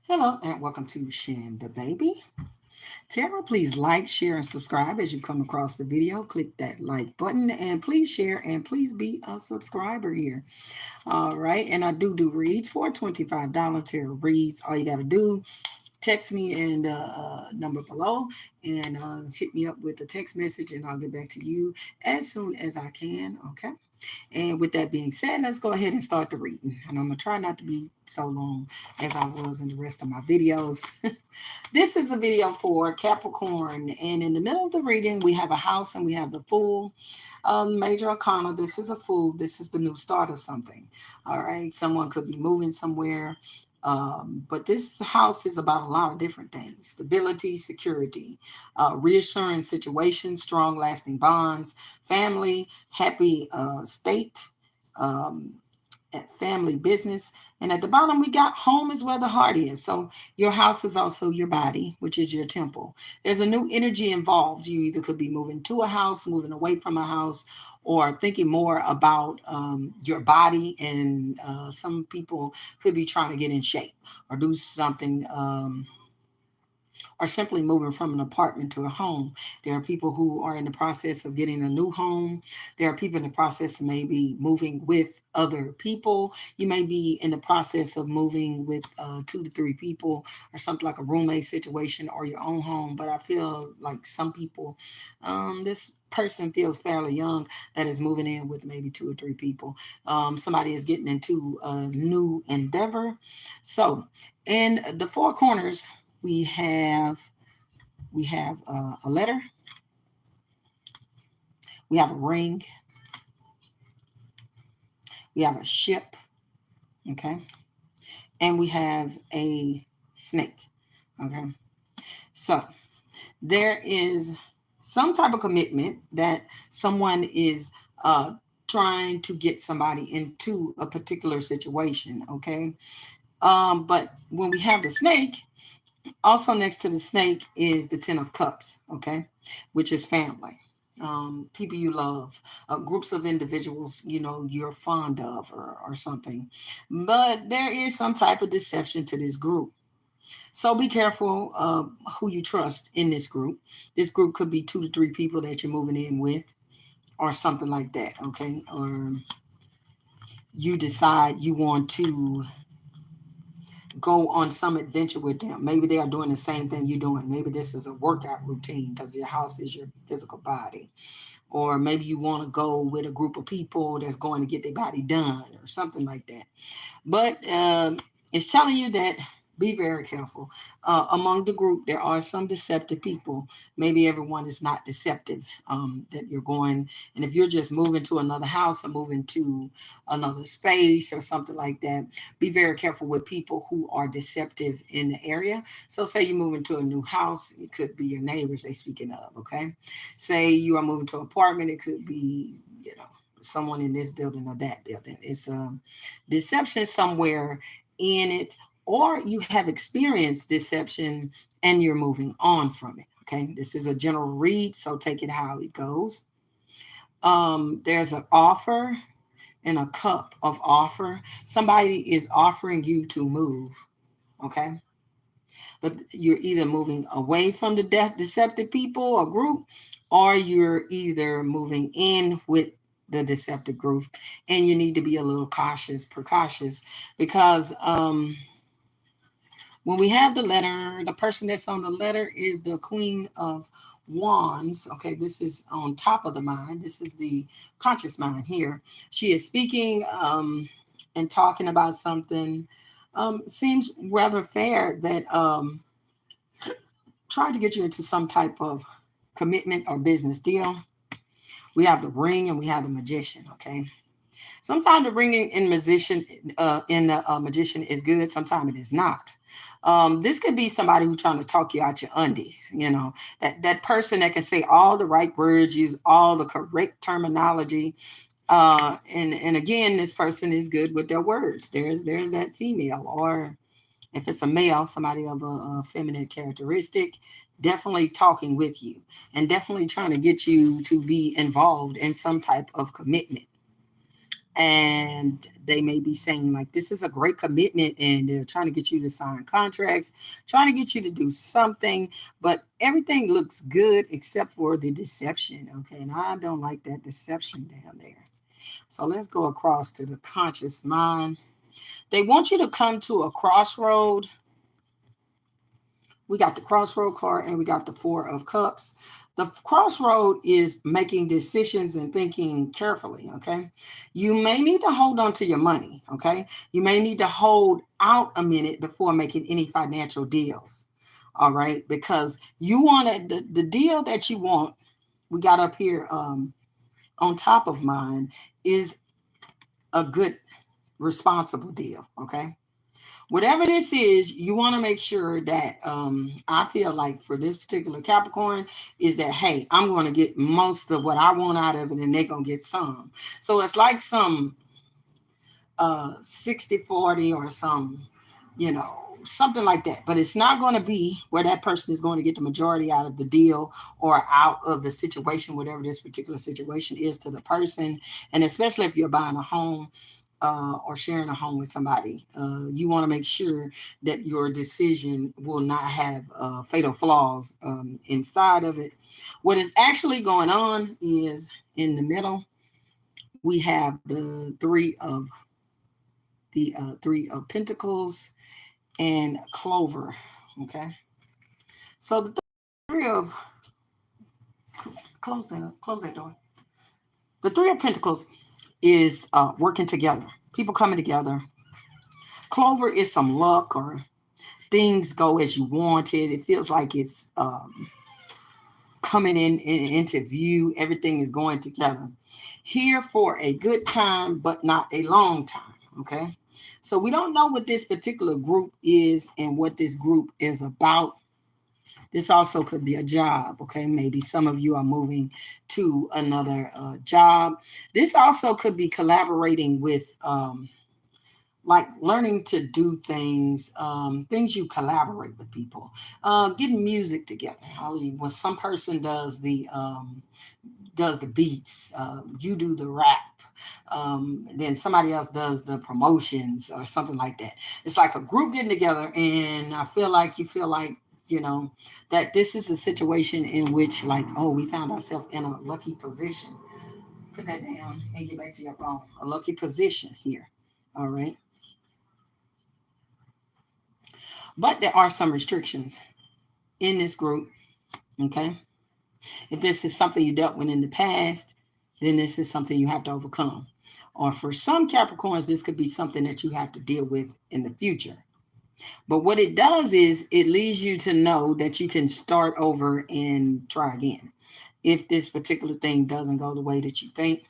Hello and welcome to Shin the Baby. Tara, please like, share, and subscribe as you come across the video. Click that like button and please share and please be a subscriber here. All right. And I do reads for $25. Tara reads. All you got to do, text me in the number below and hit me up with a text message and I'll get back to you as soon as I can. Okay. And with that being said, let's go ahead and start the reading. And I'm going to try not to be so long as I was in the rest of my videos. This is a video for Capricorn. And in the middle of the reading, we have a house and we have the Fool. Major Arcana, this is a Fool. This is the new start of something. All right. Someone could be moving somewhere. But this house is about a lot of different things: stability, security, reassuring situations, strong, lasting bonds, family, happy state, um, at family business. And at the bottom, we got home is where the heart is. So your house is also your body, which is your temple. There's a new energy involved. You either could be moving to a house, moving away from a house, or thinking more about your body. And some people could be trying to get in shape or do something. Or simply moving from an apartment to a home. There are people who are in the process of getting a new home. There are people in the process of maybe moving with other people. You may be in the process of moving with 2 to 3 people or something like a roommate situation or your own home. But I feel like some people, this person feels fairly young that is moving in with maybe 2 or 3 people. Somebody is getting into a new endeavor. So in the four corners, we have a letter, we have a ring, we have a ship, okay, and we have a snake, okay. So there is some type of commitment that someone is trying to get somebody into a particular situation, okay. But when we have the snake, also next to the snake is the Ten of Cups, okay, which is family, people you love, groups of individuals you're fond of or something. But there is some type of deception to this group. So be careful who you trust in this group. This group could be 2 to 3 people that you're moving in with or something like that, okay? Or you decide you want to go on some adventure with them. Maybe they are doing the same thing you're doing. Maybe this is a workout routine because your house is your physical body. Or maybe you want to go with a group of people that's going to get their body done or something like that. But it's telling you that be very careful. Among the group, there are some deceptive people. Maybe everyone is not deceptive that you're going. And if you're just moving to another house or moving to another space or something like that, be very careful with people who are deceptive in the area. So say you move into a new house, it could be your neighbors they speaking of, okay? Say you are moving to an apartment, it could be, someone in this building or that building. It's deception somewhere in it, or you have experienced deception and you're moving on from it. Okay, this is a general read, so take it how it goes. There's an offer and a cup of offer. Somebody is offering you to move. Okay, but you're either moving away from the deceptive people or group, or you're either moving in with the deceptive group, and you need to be a little precautious, because when we have the letter, the person that's on the letter is the Queen of Wands. Okay, this is on top of the mind. This is the conscious mind here. She is speaking and talking about something. Seems rather fair that trying to get you into some type of commitment or business deal. We have the ring and we have the magician. Okay, sometimes the ring in magician in the magician is good. Sometimes it is not. This could be somebody who's trying to talk you out your undies. That person that can say all the right words, use all the correct terminology. And again, this person is good with their words. There's that female, or if it's a male, somebody of a feminine characteristic, definitely talking with you and definitely trying to get you to be involved in some type of commitment. And they may be saying like, this is a great commitment, and they're trying to get you to sign contracts, trying to get you to do something, but everything looks good except for the deception. Okay, and I don't like that deception down there. So let's go across to the conscious mind. They want you to come to a crossroad. We got the crossroad card and we got the Four of Cups. The crossroad is making decisions and thinking carefully. Okay. You may need to hold on to your money. Okay. You may need to hold out a minute before making any financial deals. All right. Because you want the deal that you want, we got up here on top of mine, is a good, responsible deal. Okay. Whatever this is, you want to make sure that I feel like for this particular Capricorn is that, hey, I'm going to get most of what I want out of it, and they're going to get some. So it's like some 60-40 or some, something like that. But it's not going to be where that person is going to get the majority out of the deal or out of the situation, whatever this particular situation is to the person. And especially if you're buying a home, or sharing a home with somebody, you want to make sure that your decision will not have fatal flaws inside of it. What is actually going on is in the middle, we have the three of Pentacles and Clover. Okay, so the three of close that door. The Three of Pentacles is working together, people coming together. Clover is some luck, or things go as you wanted. It feels like it's coming into view. Everything is going together. Here for a good time, but not a long time. Okay. So we don't know what this particular group is and what this group is about. This also could be a job. Okay. Maybe some of you are moving to another job. This also could be collaborating with, like learning to do things, things you collaborate with people, getting music together. When some person does the beats, you do the rap, then somebody else does the promotions or something like that. It's like a group getting together, and I feel like you feel like, that this is a situation in which, like, oh, we found ourselves in a lucky position. Put that down and get back to your phone. A lucky position here. All right. But there are some restrictions in this group. Okay. If this is something you dealt with in the past, then this is something you have to overcome. Or for some Capricorns, this could be something that you have to deal with in the future. But what it does is it leads you to know that you can start over and try again. If this particular thing doesn't go the way that you think,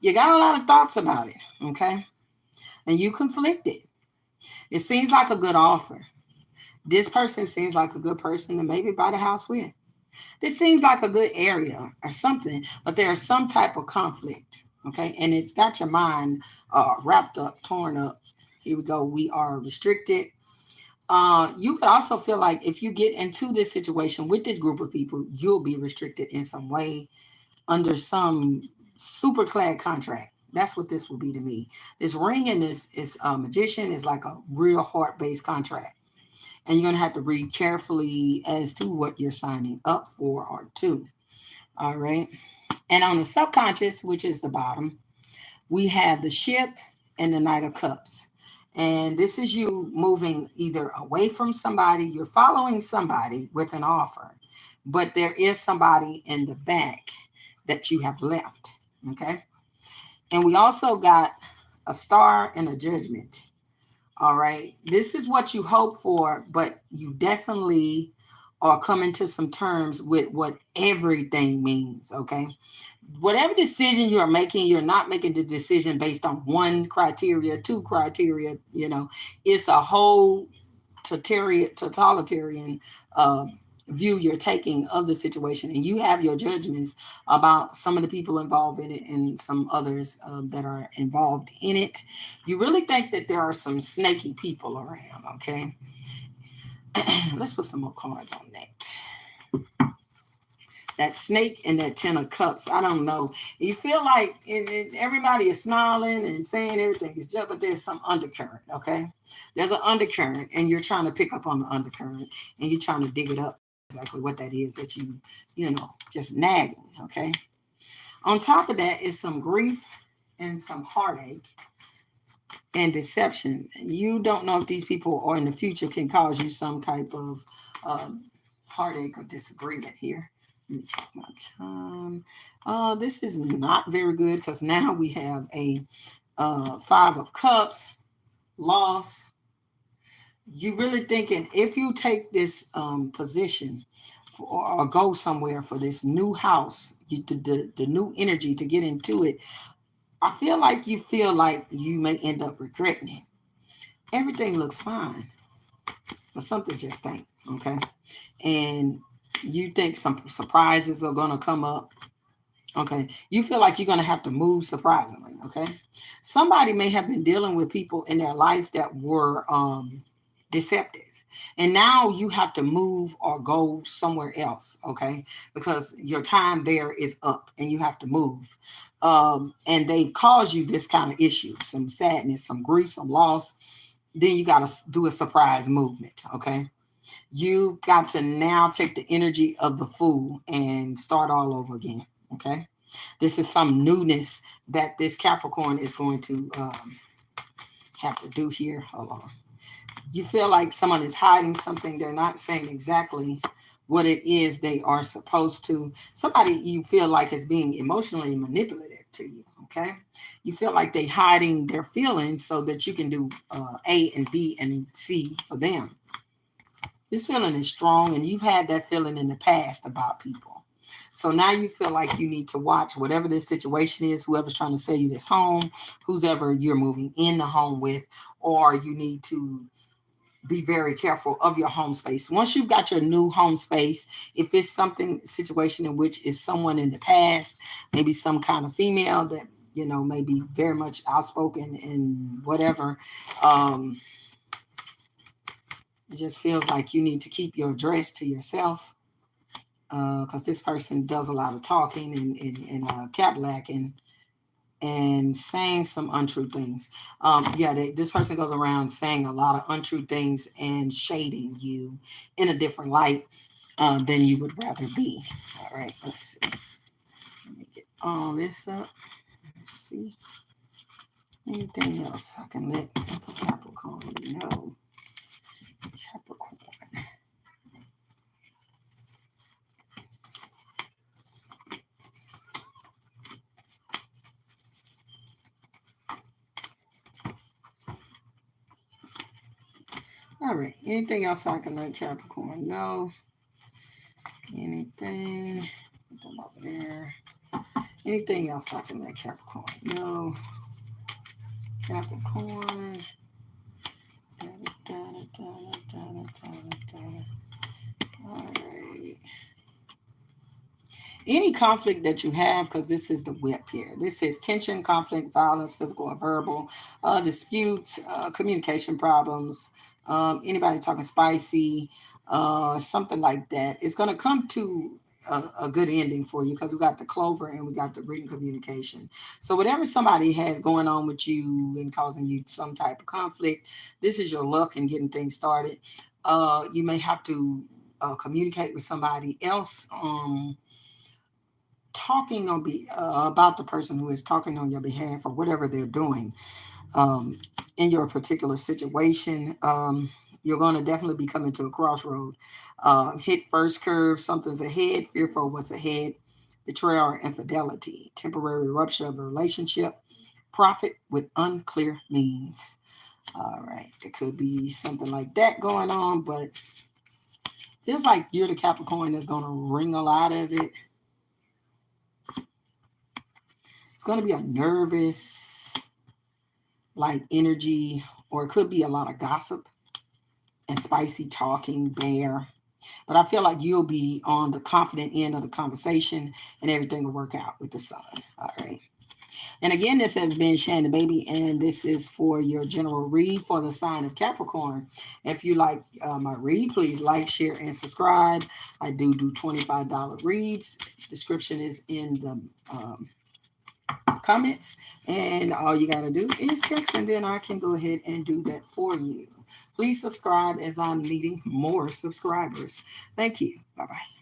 you got a lot of thoughts about it. Okay. And you conflicted. It seems like a good offer. This person seems like a good person to maybe buy the house with. This seems like a good area or something, but there's some type of conflict. Okay. And it's got your mind wrapped up, torn up. Here we go. We are restricted. You could also feel like if you get into this situation with this group of people, you'll be restricted in some way under some super clad contract. That's what this will be to me. This ring and this is magician is like a real heart based contract. And you're going to have to read carefully as to what you're signing up for or to. All right. And on the subconscious, which is the bottom, we have the ship and the Knight of Cups. And this is you moving either away from somebody, you're following somebody with an offer, but there is somebody in the back that you have left. Okay. And we also got a star and a judgment. All right. This is what you hope for, but you definitely are coming to some terms with what everything means. Okay. Whatever decision you are making, you're not making the decision based on one criteria, two criteria. It's a whole totalitarian view you're taking of the situation, and you have your judgments about some of the people involved in it and some others that are involved in it. You really think that there are some snaky people around. Okay. Let's put some more cards on that. that snake and that 10 of cups. I don't know. You feel like everybody is smiling and saying everything is just, but there's some undercurrent. Okay, there's an undercurrent, and you're trying to pick up on the undercurrent, and you're trying to dig it up. Exactly what that is that just nagging. Okay. On top of that is some grief and some heartache and deception. You don't know if these people or in the future can cause you some type of heartache or disagreement here. Let me check my time. This is not very good because now we have a 5 of cups, loss. You really thinking if you take this position or go somewhere for this new house, the new energy to get into it, I feel like you may end up regretting it. Everything looks fine, but something just ain't, okay? And you think some surprises are gonna come up, okay? You feel like you're gonna have to move surprisingly, okay? Somebody may have been dealing with people in their life that were deceptive. And now you have to move or go somewhere else, okay? Because your time there is up and you have to move. And they've caused you this kind of issue, some sadness, some grief, some loss. Then you got to do a surprise movement, okay? You got to now take the energy of the fool and start all over again, okay? This is some newness that this Capricorn is going to have to do here. Hold on. You feel like someone is hiding something. They're not saying exactly what it is they are supposed to. Somebody you feel like is being emotionally manipulative to you, okay? You feel like they hiding their feelings so that you can do A and B and C for them. This feeling is strong, and you've had that feeling in the past about people. So now you feel like you need to watch whatever this situation is, whoever's trying to sell you this home, whoever you're moving in the home with, or you need to be very careful of your home space. Once you've got your new home space, if it's something situation in which is someone in the past, maybe some kind of female that may be very much outspoken and whatever, it just feels like you need to keep your address to yourself because this person does a lot of talking and catlacking and saying some untrue things. This person goes around saying a lot of untrue things and shading you in a different light than you would rather be. All right, let's see. Let me get all this up. Let's see. Anything else I can let Capricorn know? Capricorn. All right. Anything else I can let Capricorn know? Anything? Put them over there. Anything else I can let Capricorn know? Capricorn. All right. Any conflict that you have, because this is the whip here. This is tension, conflict, violence, physical or verbal, disputes, communication problems, anybody talking spicy, something like that. It's going to come to a good ending for you because we got the clover and we got the written communication. So whatever somebody has going on with you and causing you some type of conflict, this is your luck in getting things started. You may have to communicate with somebody else. Talking about the person who is talking on your behalf or whatever they're doing in your particular situation. You're going to definitely be coming to a crossroad. Hit first curve, something's ahead, fearful of what's ahead, betrayal or infidelity, temporary rupture of a relationship, profit with unclear means. All right, there could be something like that going on, but feels like you're the Capricorn that's going to wring a lot of it. It's going to be a nervous, like energy, or it could be a lot of gossip and spicy talking, bear. But I feel like you'll be on the confident end of the conversation and everything will work out with the sun. All right. And again, this has been Shannon Baby, and this is for your general read for the sign of Capricorn. If you like my read, please like, share, and subscribe. I do $25 reads. Description is in the comments, and all you got to do is text, and then I can go ahead and do that for you. Please subscribe as I'm needing more subscribers. Thank you. Bye bye.